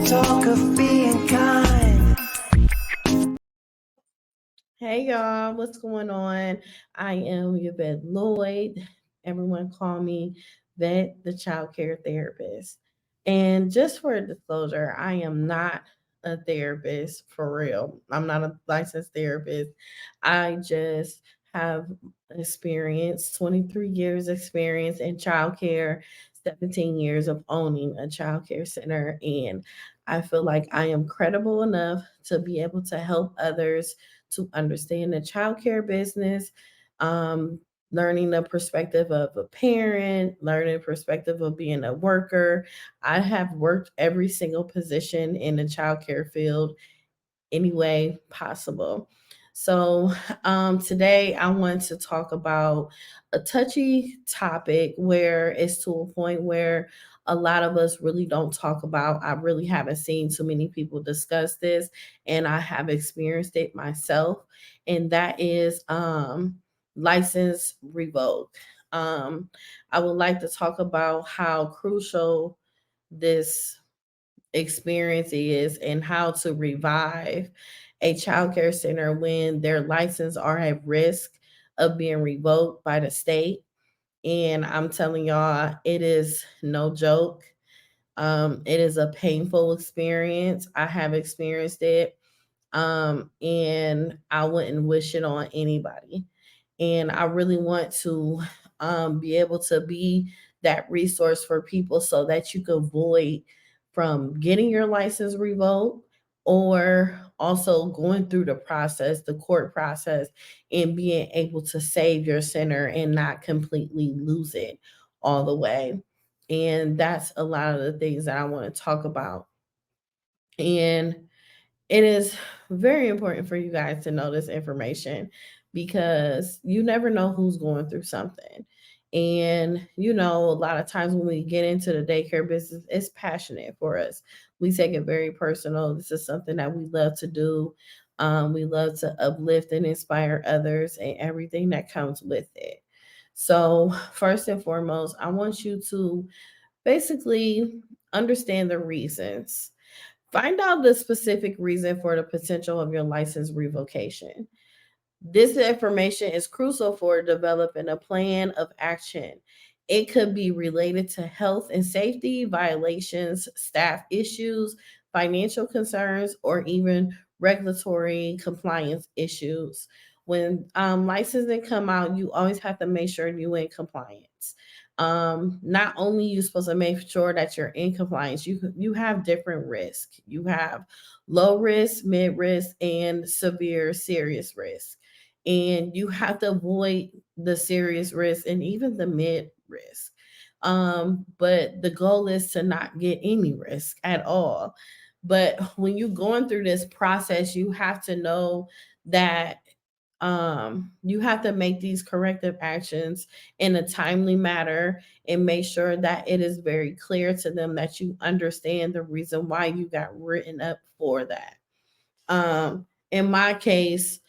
talk of being kind. Hey y'all, what's going on? I am your vet Lloyd. Everyone call me Vet, the child care therapist. And just for disclosure, I am not a therapist for real. I'm not a licensed therapist. I just have experience, 23 years experience in child care, 17 years of owning a child care center. And I feel like I am credible enough to be able to help others to understand the childcare business, um, learning the perspective of a parent, learning the perspective of being a worker. I have worked every single position in the childcare field any way possible. So, today I want to talk about a touchy topic where it's to a point where a lot of us really don't talk about. I really haven't seen too many people discuss this, and I have experienced it myself, and that is license revoked. Um, I would like to talk about how crucial this experience is and how to revive a child care center when their license are at risk of being revoked by the state. And I'm telling y'all, it is no joke. It is a painful experience. I have experienced it. And I wouldn't wish it on anybody. And I really want to be able to be that resource for people so that you can avoid from getting your license revoked or also going through the process, the court process, and being able to save your center and not completely lose it all the way. And that's a lot of the things that I want to talk about. And it is very important for you guys to know this information because you never know who's going through something. And a lot of times when we get into the daycare business, it's passionate for us. We take it very personal. This is something that we love to do. We love to uplift and inspire others and everything that comes with it. So, first and foremost, I want you to basically understand the reasons. Find out the specific reason for the potential of your license revocation. This information is crucial for developing a plan of action. It could be related to health and safety violations, staff issues, financial concerns, or even regulatory compliance issues. When licensing come out, you always have to make sure you're in compliance. Not only you supposed to make sure that you're in compliance, you have different risks. You have low risk, mid risk, and severe serious risk, and you have to avoid the serious risk and even the mid risk. But the goal is to not get any risk at all. But when you're going through this process, you have to know that you have to make these corrective actions in a timely manner and make sure that it is very clear to them that you understand the reason why you got written up for that. In my case,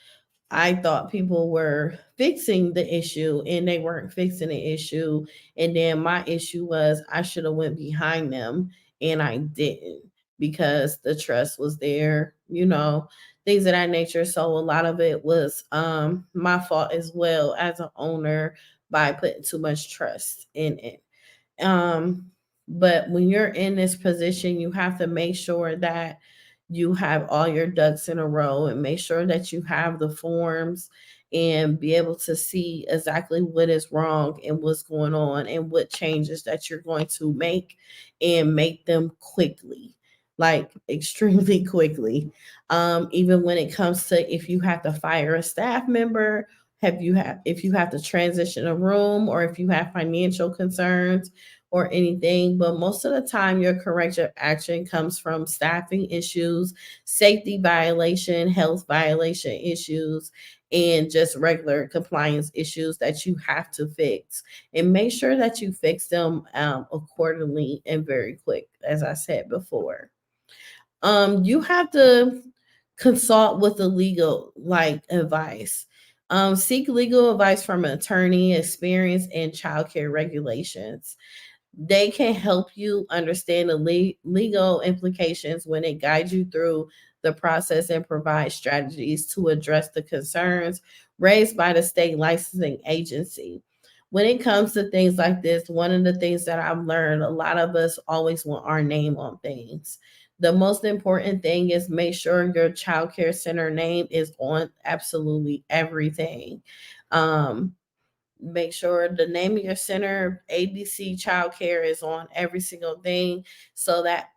I thought people were fixing the issue and they weren't fixing the issue. And then my issue was I should have went behind them and I didn't because the trust was there, things of that nature. So a lot of it was my fault as well as an owner by putting too much trust in it. Um, but when you're in this position, you have to make sure that you have all your ducks in a row and make sure that you have the forms and be able to see exactly what is wrong and what's going on and what changes that you're going to make and make them quickly, like extremely quickly. Even when it comes to if you have to fire a staff member, if you have to transition a room or if you have financial concerns or anything, but most of the time your corrective action comes from staffing issues, safety violation, health violation issues, and just regular compliance issues that you have to fix. And make sure that you fix them accordingly and very quick, as I said before. You have to consult with the legal advice. Seek legal advice from an attorney, experience in childcare regulations. They can help you understand the legal implications when it guides you through the process and provide strategies to address the concerns raised by the state licensing agency. When it comes to things like this, one of the things that I've learned, a lot of us always want our name on things. The most important thing is make sure your child care center name is on absolutely everything. Um, Make sure the name of your center, ABC Childcare, is on every single thing so that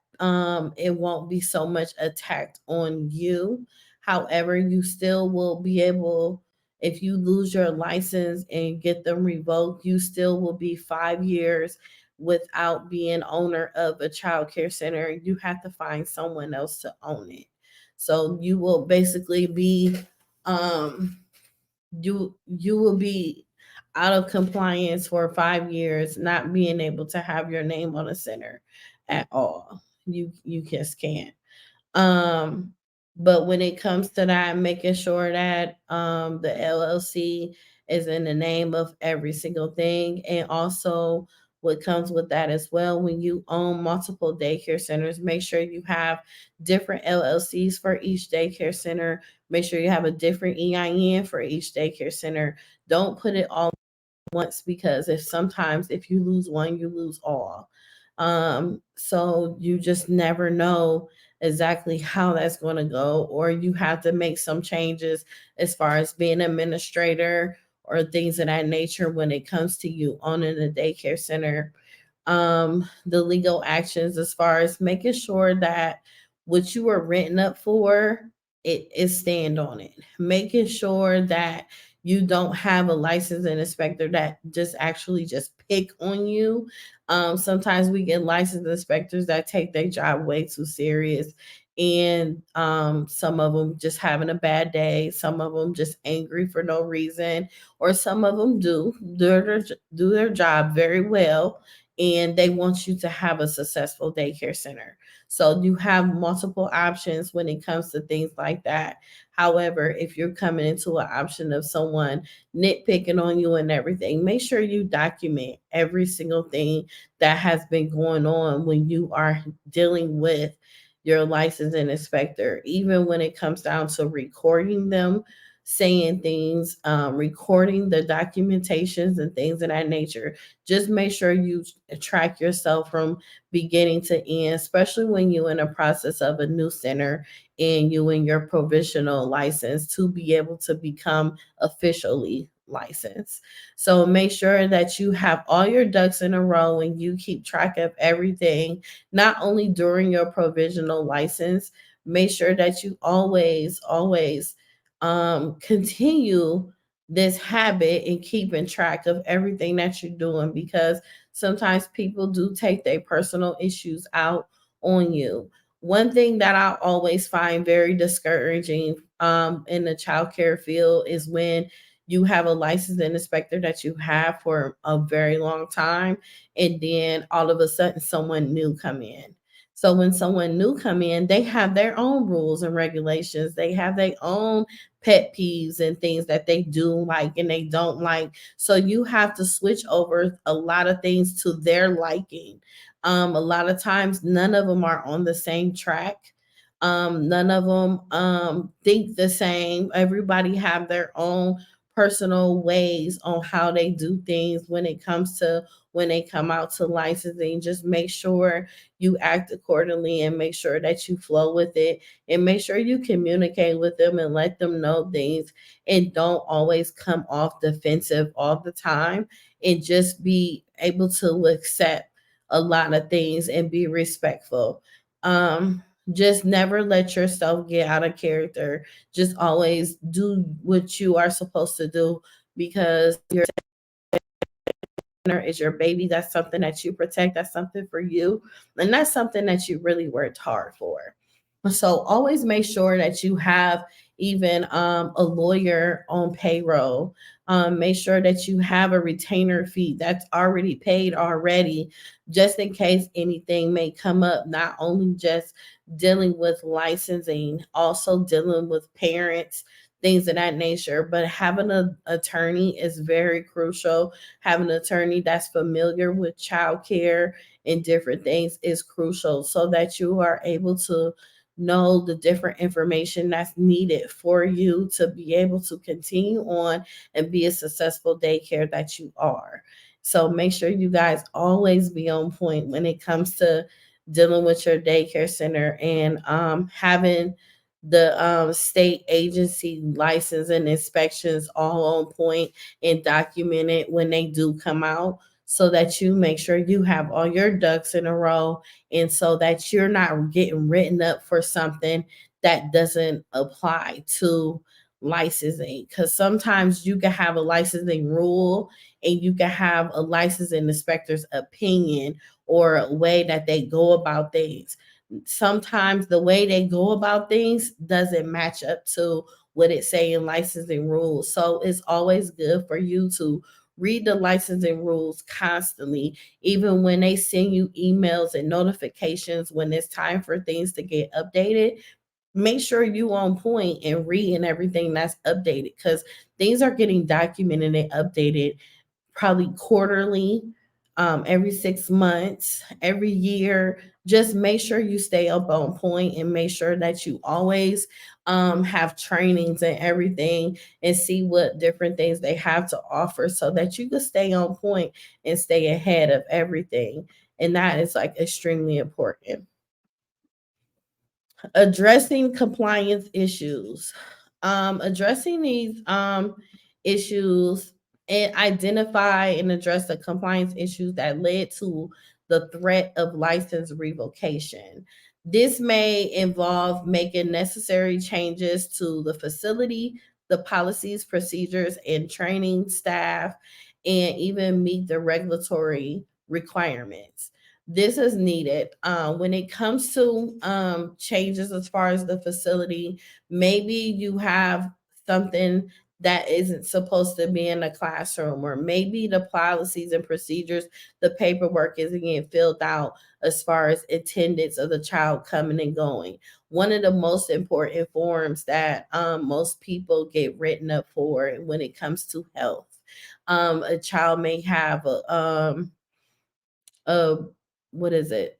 it won't be so much attacked on you. However, you still will be able, if you lose your license and get them revoked, you still will be 5 years without being owner of a child care center. You have to find someone else to own it. So you will basically be um you will be out of compliance for 5 years, not being able to have your name on a center at all. You just can't. Um, but when it comes to that, making sure that the LLC is in the name of every single thing, and also what comes with that as well. When you own multiple daycare centers, make sure you have different LLCs for each daycare center. Make sure you have a different EIN for each daycare center. Don't put it all once, because if you lose one, you lose all. So you just never know exactly how that's going to go, or you have to make some changes as far as being an administrator or things of that nature when it comes to you owning a daycare center. The legal actions as far as making sure that what you were renting up for, it is stand on it, making sure that you don't have a licensing inspector that just actually just pick on you. Sometimes we get licensed inspectors that take their job way too serious, and some of them just having a bad day, some of them just angry for no reason, or some of them do their job very well, and they want you to have a successful daycare center. So you have multiple options when it comes to things like that. However, if you're coming into an option of someone nitpicking on you and everything, make sure you document every single thing that has been going on when you are dealing with your licensing inspector, even when it comes down to recording them saying things, recording the documentations and things of that nature. Just make sure you track yourself from beginning to end, especially when you're in a process of a new center and you in your provisional license to be able to become officially licensed. So make sure that you have all your ducks in a row and you keep track of everything, not only during your provisional license. Make sure that you always continue this habit and keeping track of everything that you're doing, because sometimes people do take their personal issues out on you. One thing that I always find very discouraging in the childcare field is when you have a licensed inspector that you have for a very long time, and then all of a sudden someone new come in. So when someone new come in, they have their own rules and regulations. They have their own pet peeves and things that they do like and they don't like. So you have to switch over a lot of things to their liking. A lot of times, none of them are on the same track. None of them think the same. Everybody have their own personal ways on how they do things when it comes to when they come out to licensing. Just make sure you act accordingly and make sure that you flow with it, and make sure you communicate with them and let them know things, and don't always come off defensive all the time, and just be able to accept a lot of things and be respectful. Just never let yourself get out of character. Just always do what you are supposed to do, because your is your baby. That's something that you protect. That's something for you. And that's something that you really worked hard for. So always make sure that you have even a lawyer on payroll. Make sure that you have a retainer fee that's already paid already, just in case anything may come up. Not only just dealing with licensing, also dealing with parents, things of that nature. But having an attorney is very crucial. Having an attorney that's familiar with childcare and different things is crucial so that you are able to know the different information that's needed for you to be able to continue on and be a successful daycare that you are. So make sure you guys always be on point when it comes to dealing with your daycare center and having the state agency license and inspections all on point and documented when they do come out so that you make sure you have all your ducks in a row and so that you're not getting written up for something that doesn't apply to licensing, because sometimes you can have a licensing rule and you can have a licensing inspector's opinion or a way that they go about things. Sometimes the way they go about things doesn't match up to what it say in licensing rules. So it's always good for you to read the licensing rules constantly, even when they send you emails and notifications when it's time for things to get updated. Make sure you on point and reading everything that's updated, because things are getting documented and updated probably quarterly, every 6 months, every year. Just make sure you stay up on point and make sure that you always have trainings and everything and see what different things they have to offer so that you can stay on point and stay ahead of everything. And that is like extremely important. Addressing compliance issues. Addressing these issues and identify and address the compliance issues that led to the threat of license revocation. This may involve making necessary changes to the facility, the policies, procedures, and training staff, and even meet the regulatory requirements. This is needed. When it comes to changes as far as the facility, maybe you have something that isn't supposed to be in a classroom, or maybe the policies and procedures, the paperwork isn't getting filled out as far as attendance of the child coming and going. One of the most important forms that most people get written up for when it comes to health. A child may have a what is it?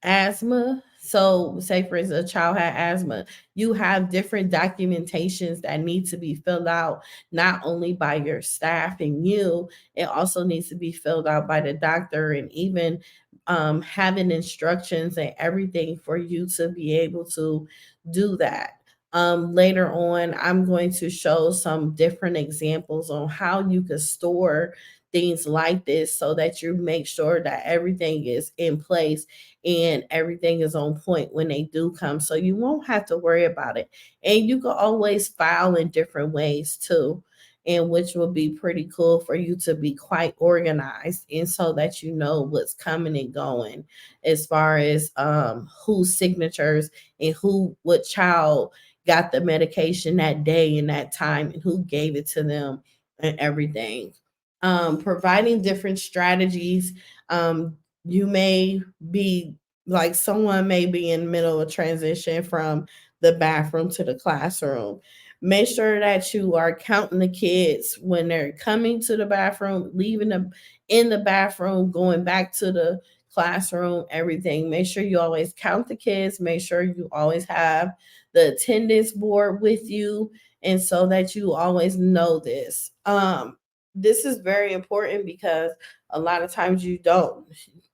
Asthma. So, say for instance, a child had asthma. You have different documentations that need to be filled out, not only by your staff and you, it also needs to be filled out by the doctor, and even having instructions and everything for you to be able to do that. Later on, I'm going to show some different examples on how you can store things like this so that you make sure that everything is in place and everything is on point when they do come. So you won't have to worry about it. And you can always file in different ways too, and which will be pretty cool for you to be quite organized and so that you know what's coming and going as far as whose signatures and who what child got the medication that day and that time and who gave it to them and everything. Providing different strategies. You may be like someone may be in the middle of transition from the bathroom to the classroom. Make sure that you are counting the kids when they're coming to the bathroom, leaving them in the bathroom, going back to the classroom, everything. Make sure you always count the kids. Make sure you always have the attendance board with you, and so that you always know this. This is very important because a lot of times you don't.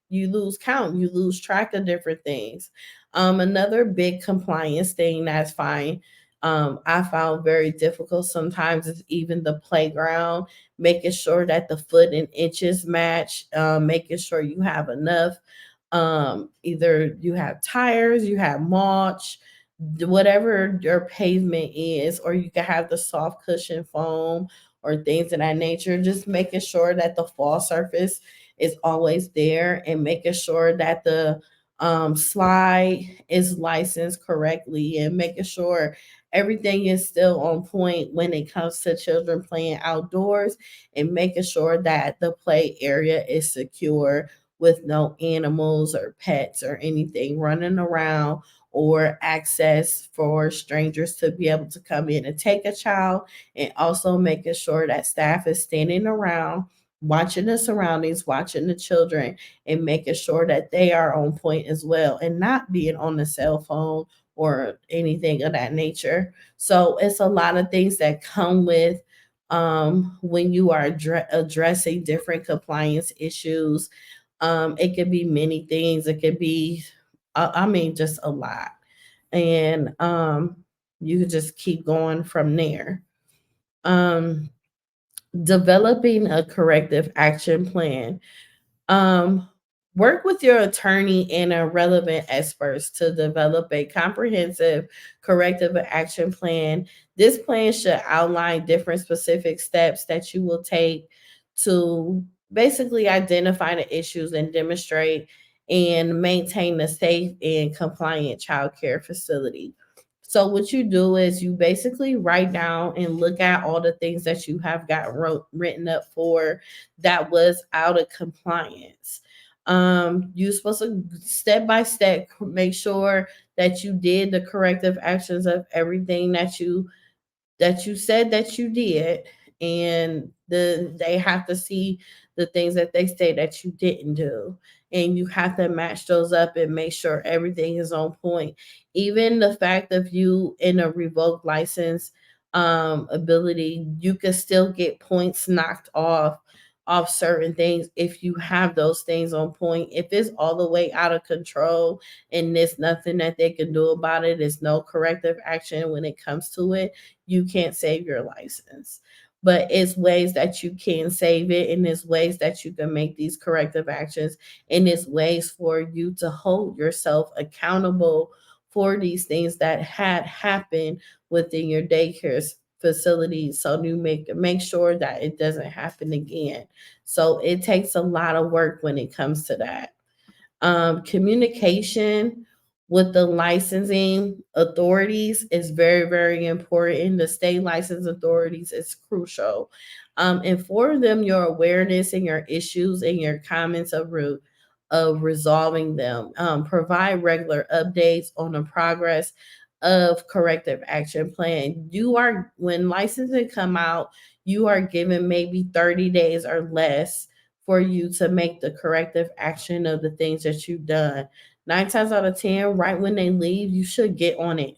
You lose count, you lose track of different things. Another big compliance thing that's fine. I found very difficult sometimes is even the playground, making sure that the foot and inches match, making sure you have enough. Either you have tires, you have mulch, whatever your pavement is, or you can have the soft cushion foam or things of that nature. Just making sure that the fall surface is always there and making sure that the slide is licensed correctly and making sure everything is still on point when it comes to children playing outdoors, and making sure that the play area is secure with no animals or pets or anything running around, or access for strangers to be able to come in and take a child, and also making sure that staff is standing around watching the surroundings, watching the children, and making sure that they are on point as well, and not being on the cell phone or anything of that nature. So it's a lot of things that come with when you are addressing different compliance issues. It could be many things. It could be, I mean, just a lot, and you could just keep going from there. Um, Developing a corrective action plan. um, Work with your attorney and relevant experts to develop a comprehensive corrective action plan. This plan should outline different specific steps that you will take to basically identify the issues and demonstrate and maintain a safe and compliant child care facility. So what you do is you basically write down and look at all the things that you have got written up for that was out of compliance. You're supposed to step by step make sure that you did the corrective actions of everything that you said that you did, and they have to see the things that they say that you didn't do, and you have to match those up and make sure everything is on point. Even the fact of you in a revoked license ability, you can still get points knocked off certain things if you have those things on point. If it's all the way out of control and there's nothing that they can do about it, there's no corrective action when it comes to it, you can't save your license. But it's ways that you can save it, and it's ways that you can make these corrective actions, and it's ways for you to hold yourself accountable for these things that had happened within your daycare facility, so you make sure that it doesn't happen again. So it takes a lot of work when it comes to that. Communication with the licensing authorities is very, very important. The state license authorities is crucial. Inform them your awareness and your issues and your comments of resolving them. Provide regular updates on the progress of corrective action plan. You are when licensing come out, you are given maybe 30 days or less for you to make the corrective action of the things that you've done. 9 times out of 10, right when they leave, you should get on it.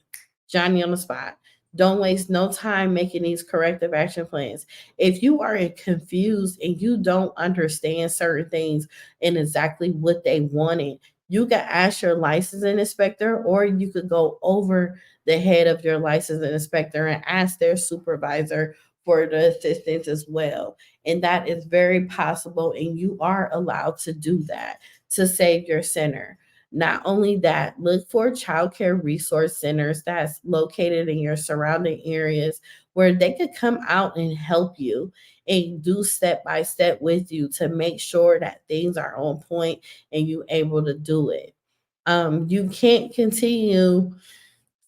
Johnny on the spot. Don't waste no time making these corrective action plans. If you are confused and you don't understand certain things and exactly what they wanted, you can ask your licensing inspector, or you could go over the head of your licensing inspector and ask their supervisor for the assistance as well. And that is very possible, and you are allowed to do that to save your center. Not only that, look for childcare resource centers that's located in your surrounding areas where they could come out and help you and do step by step with you to make sure that things are on point and you able to do it. You can't continue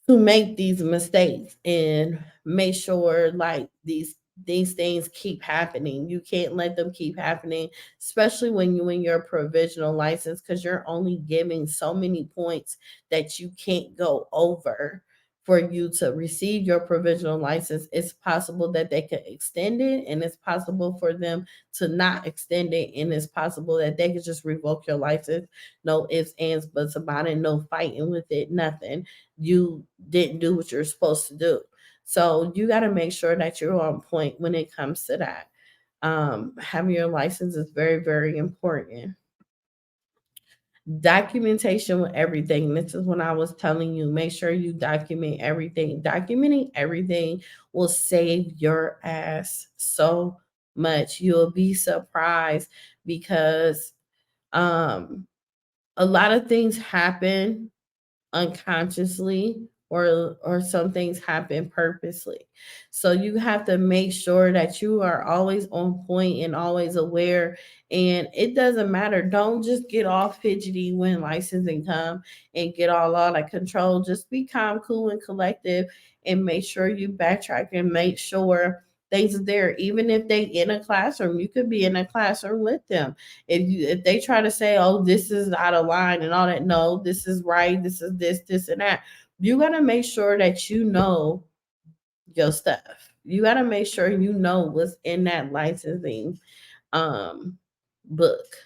to make these mistakes and make sure like these things keep happening. You can't let them keep happening, especially when you in your provisional license, because you're only giving so many points that you can't go over for you to receive your provisional license. It's possible that they could extend it, and it's possible for them to not extend it, and it's possible that they could just revoke your license. No ifs, ands, buts about it, no fighting with it, nothing. You didn't do what you're supposed to do. So you got to make sure that you're on point when it comes to that. Having your license is very, very important. Documentation with everything. This is when I was telling you, make sure you document everything. Documenting everything will save your ass so much. You'll be surprised because um, a lot of things happen unconsciously, or some things happen purposely. So you have to make sure that you are always on point and always aware. And it doesn't matter, don't just get all fidgety when licensing come and get all out of control. Just be calm, cool, and collective, and make sure you backtrack and make sure things there. Even if they in a classroom, you could be in a classroom with them. If they try to say, "Oh, this is out of line" and all that, no, this is right. This is this and that. You gotta make sure that you know your stuff. You gotta make sure you know what's in that licensing um book.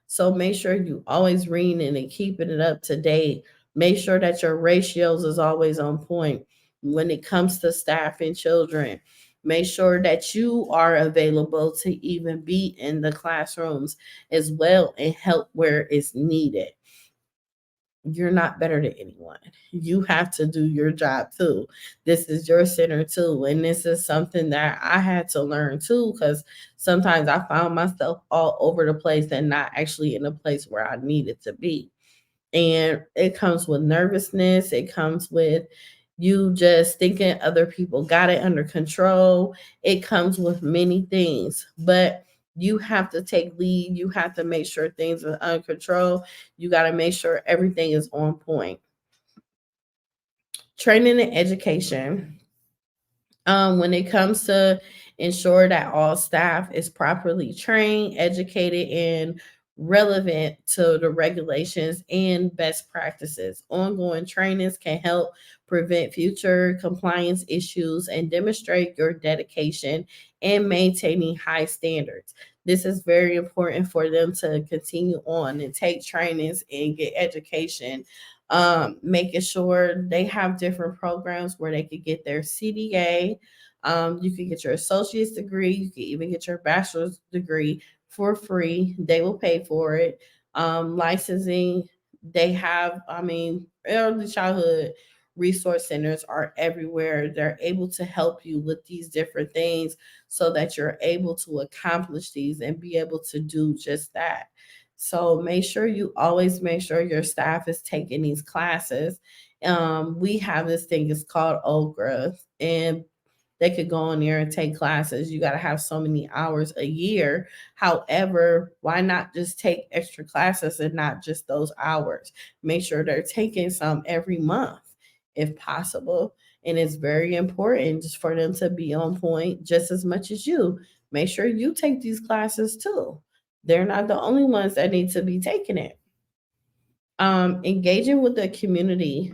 So make sure you always reading and keeping it up to date. Make sure that your ratios is always on point when it comes to staff and children. Make sure that you are available to even be in the classrooms as well and help where it's needed. You're not better than anyone. You have to do your job too. This is your center too. And this is something that I had to learn too, because sometimes I found myself all over the place and not actually in a place where I needed to be. And it comes with nervousness, it comes with you just thinking other people got it under control. It comes with many things, but you have to take lead. You have to make sure things are under control. You got to make sure everything is on point. Training and education. When it comes to ensure that all staff is properly trained, educated, and relevant to the regulations and best practices. Ongoing trainings can help prevent future compliance issues and demonstrate your dedication in maintaining high standards. This is very important for them to continue on and take trainings and get education, making sure they have different programs where they could get their CDA. You can get your associate's degree. You can even get your bachelor's degree for free. They will pay for it. Licensing, they have, I mean, early childhood resource centers are everywhere. They're able to help you with these different things so that you're able to accomplish these and be able to do just that. So make sure you always make sure your staff is taking these classes. We have this thing, it's called OGRA, and they could go in there and take classes. You got to have so many hours a year. However, why not just take extra classes and not just those hours? Make sure they're taking some every month if possible. And it's very important just for them to be on point just as much as you. Make sure you take these classes too. They're not the only ones that need to be taking it. Engaging with the community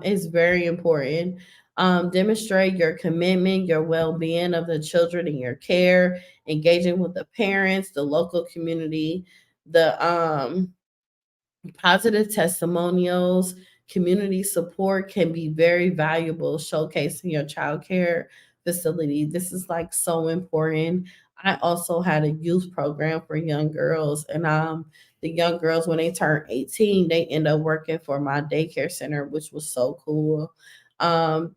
is very important. Demonstrate your commitment, your well-being of the children in your care. Engaging with the parents, the local community, the positive testimonials, community support can be very valuable, showcasing your child care facility. This is like so important. I also had a youth program for young girls, and the young girls, when they turn 18, they end up working for my daycare center, which was so cool.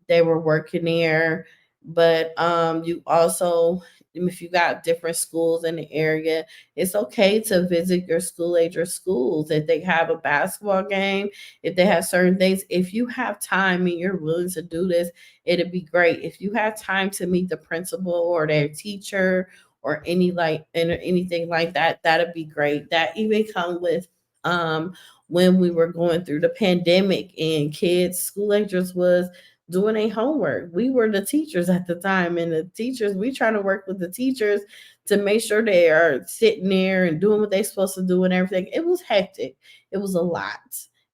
They were working there, but you also, if you got different schools in the area, it's okay to visit your school age or schools if they have a basketball game, if they have certain things. If you have time and you're willing to do this, it'd be great. If you have time to meet the principal or their teacher or anything like that, that'd be great. That even come with when we were going through the pandemic and kids, school agers was doing their homework. We were the teachers at the time, and the teachers, we trying to work with the teachers to make sure they are sitting there and doing what they're supposed to do and everything. It was hectic. It was a lot.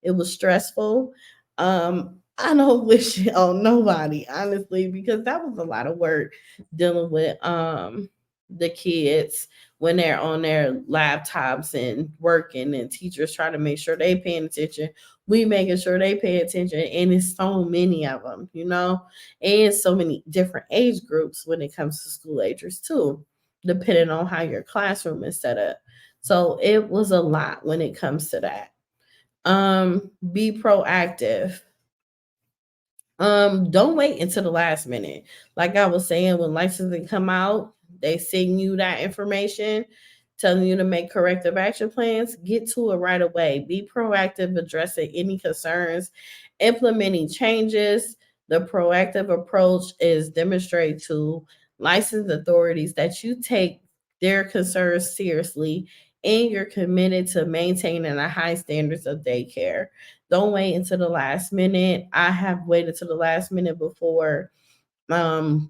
It was stressful. I don't wish it on nobody, honestly, because that was a lot of work dealing with the kids when they're on their laptops and working, and teachers trying to make sure they paying attention. We making sure they pay attention, and it's so many of them, and so many different age groups when it comes to school agers too, depending on how your classroom is set up. So it was a lot when it comes to that. Be proactive. Don't wait until the last minute. Like I was saying, when licensing come out, they send you that information telling you to make corrective action plans. Get to it right away. Be proactive, addressing any concerns, implementing changes. The proactive approach is demonstrate to licensed authorities that you take their concerns seriously and you're committed to maintaining a high standards of daycare. Don't wait until the last minute. I have waited to the last minute before.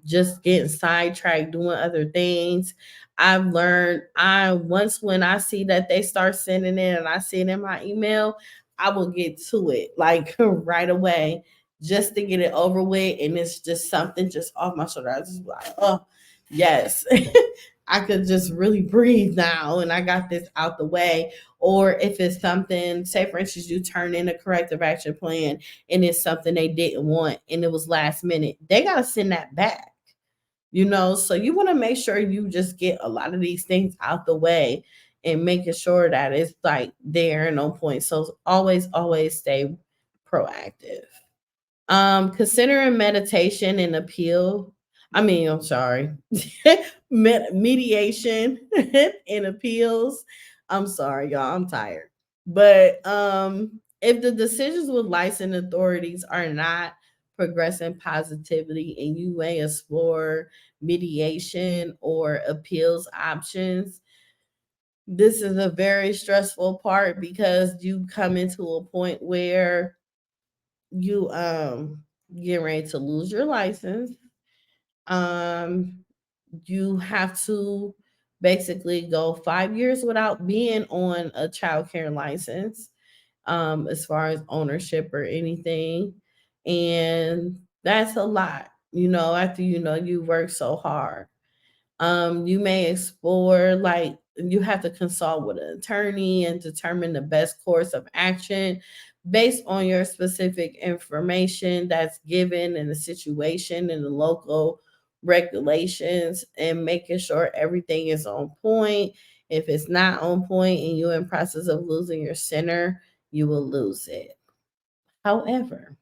just getting sidetracked doing other things. I've learned I once when I see that they start sending it and I see it in my email, I will get to it like right away just to get it over with. And it's just something just off my shoulder. I just be like, oh yes. I could just really breathe now and I got this out the way. Or if it's something, say for instance, you turn in a corrective action plan and it's something they didn't want and it was last minute, they got to send that back, you know? So you want to make sure you just get a lot of these things out the way and making sure that it's like there and on point. So always stay proactive. Considering meditation and appeal. I'm sorry, mediation and appeals. I'm sorry, y'all. I'm tired. But if the decisions with licensed authorities are not progressing positively, and you may explore mediation or appeals options, this is a very stressful part because you come into a point where you get ready to lose your license. um you have to basically go 5 years without being on a child care license, as far as ownership or anything. And that's a lot, you know, after you know you work so hard. You may explore, like, you have to consult with an attorney and determine the best course of action based on your specific information that's given in the situation and the local regulations, and making sure everything is on point. If it's not on point and you're in process of losing your center, you will lose it. However,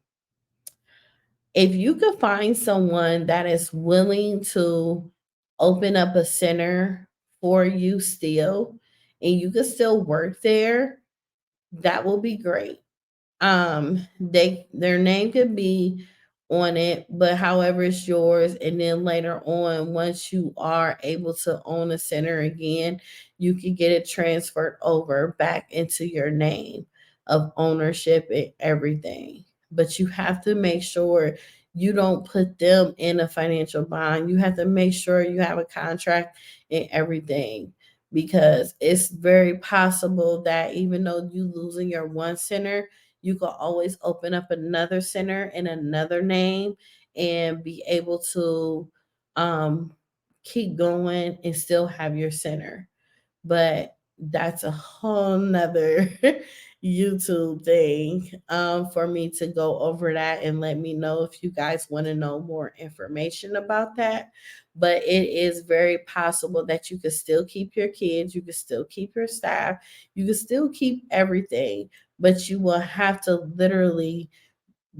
if you could find someone that is willing to open up a center for you still, and you can still work there, that will be great. Their name could be on it, but however it's yours. And then later on, once you are able to own a center again, you can get it transferred over back into your name of ownership and everything. But you have to make sure you don't put them in a financial bond. You have to make sure you have a contract and everything, because it's very possible that even though you losing your one center, you can always open up another center in another name and be able to um, keep going and still have your center. But that's a whole nother YouTube thing, for me to go over that, and let me know if you guys want to know more information about that. But it is very possible that you could still keep your kids, you could still keep your staff, you could still keep everything, but you will have to literally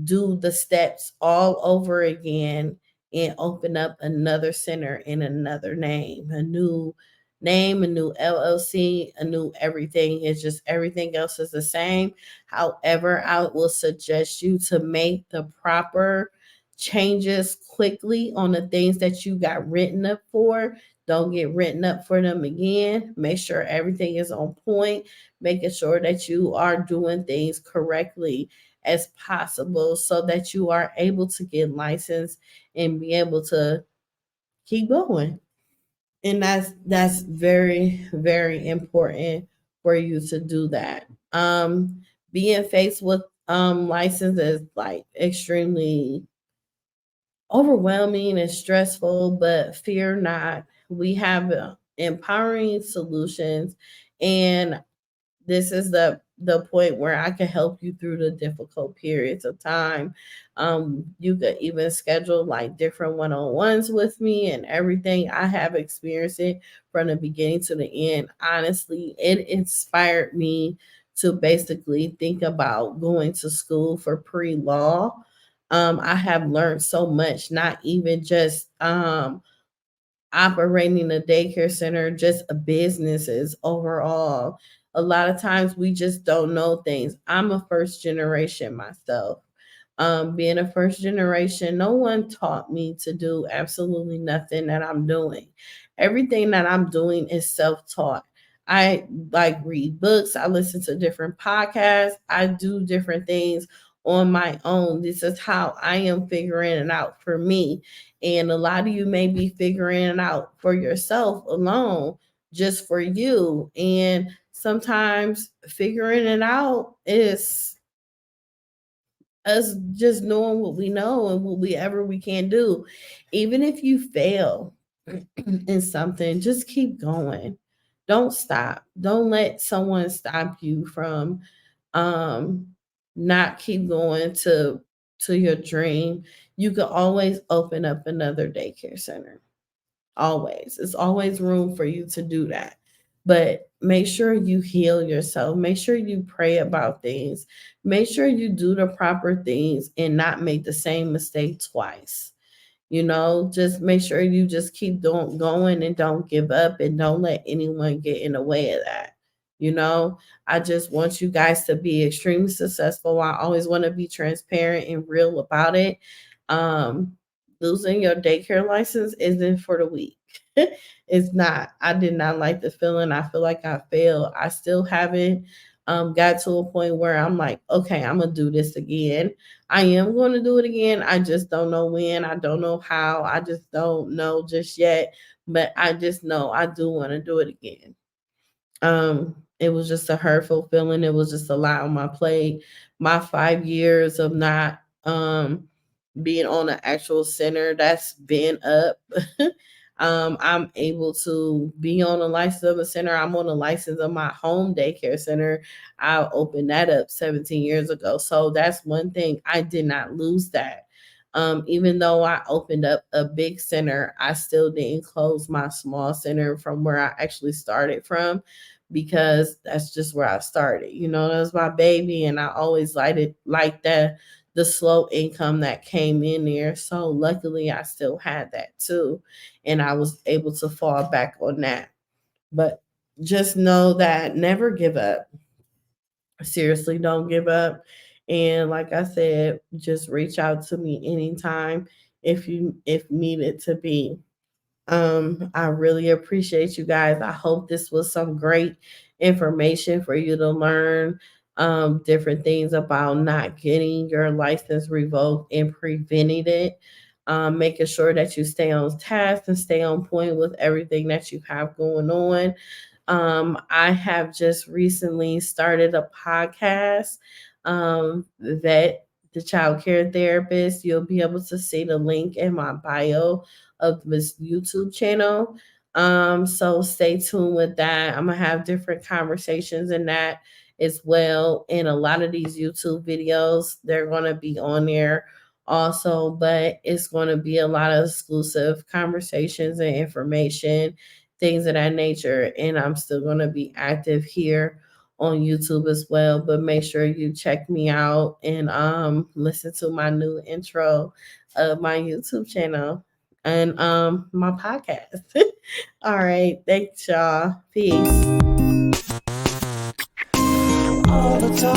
do the steps all over again and open up another center in another name, a new name, a new LLC, a new everything. It's just everything else is the same. However, I will suggest you to make the proper changes quickly on the things that you got written up for. Don't get written up for them again. Make sure everything is on point, making sure that you are doing things correctly as possible so that you are able to get licensed and be able to keep going. And that's very important for you to do that. Being faced with license is like extremely overwhelming and stressful, but fear not. We have empowering solutions, and this is the point where I can help you through the difficult periods of time. You could even schedule like different one-on-ones with me and everything. I have experienced it from the beginning to the end. Honestly, it inspired me to basically think about going to school for pre-law. I have learned so much, not even just operating a daycare center, just businesses overall. A lot of times we just don't know things. I'm a first generation myself. Being a first generation, no one taught me to do absolutely nothing that I'm doing. Everything that I'm doing is self taught. I like read books, I listen to different podcasts, I do different things on my own. This is how I am figuring it out for me. And a lot of you may be figuring it out for yourself alone, just for you. And sometimes figuring it out is us just knowing what we know and what we can do. Even if you fail in something, just keep going. Don't stop. Don't let someone stop you from um not keep going to your dream. You can always open up another daycare center. Always. It's always room for you to do that. But make sure you heal yourself. Make sure you pray about things. Make sure you do the proper things and not make the same mistake twice. Just make sure you just keep going and don't give up and don't let anyone get in the way of that. You know, I just want you guys to be extremely successful. I always want to be transparent and real about it. Um, Losing your daycare license isn't for the weak. It's not. I did not like the feeling. I feel like I failed. I still haven't got to a point where I'm like, okay, I'm gonna do this again. I am going to do it again. I just don't know when. I don't know how. I just don't know just yet. But I just know I do want to do it again. It was just a hurtful feeling. It was just a lot on my plate. My 5 years of not being on an actual center that's been up. I'm able to be on a license of a center. I'm on a license of my home daycare center. I opened that up 17 years ago. So that's one thing. I did not lose that. Even though I opened up a big center, I still didn't close my small center from where I actually started from, because that's just where I started. That was my baby, and I always liked it like that, the slow income that came in there. So luckily I still had that too. And I was able to fall back on that. But just know that never give up. Seriously, don't give up. And like I said, just reach out to me anytime if needed to be. I really appreciate you guys. I hope this was some great information for you to learn different things about not getting your license revoked and preventing it. Making sure that you stay on task and stay on point with everything that you have going on. I have just recently started a podcast, that the child care therapist. You'll be able to see the link in my bio of this YouTube channel. So stay tuned with that. I'm gonna have different conversations in that as well. And a lot of these YouTube videos, they're gonna be on there also, but it's gonna be a lot of exclusive conversations and information, things of that nature. And I'm still gonna be active here on YouTube as well. But make sure you check me out and listen to my new intro of my YouTube channel and my podcast. All right. Thanks, y'all. Peace. all the time.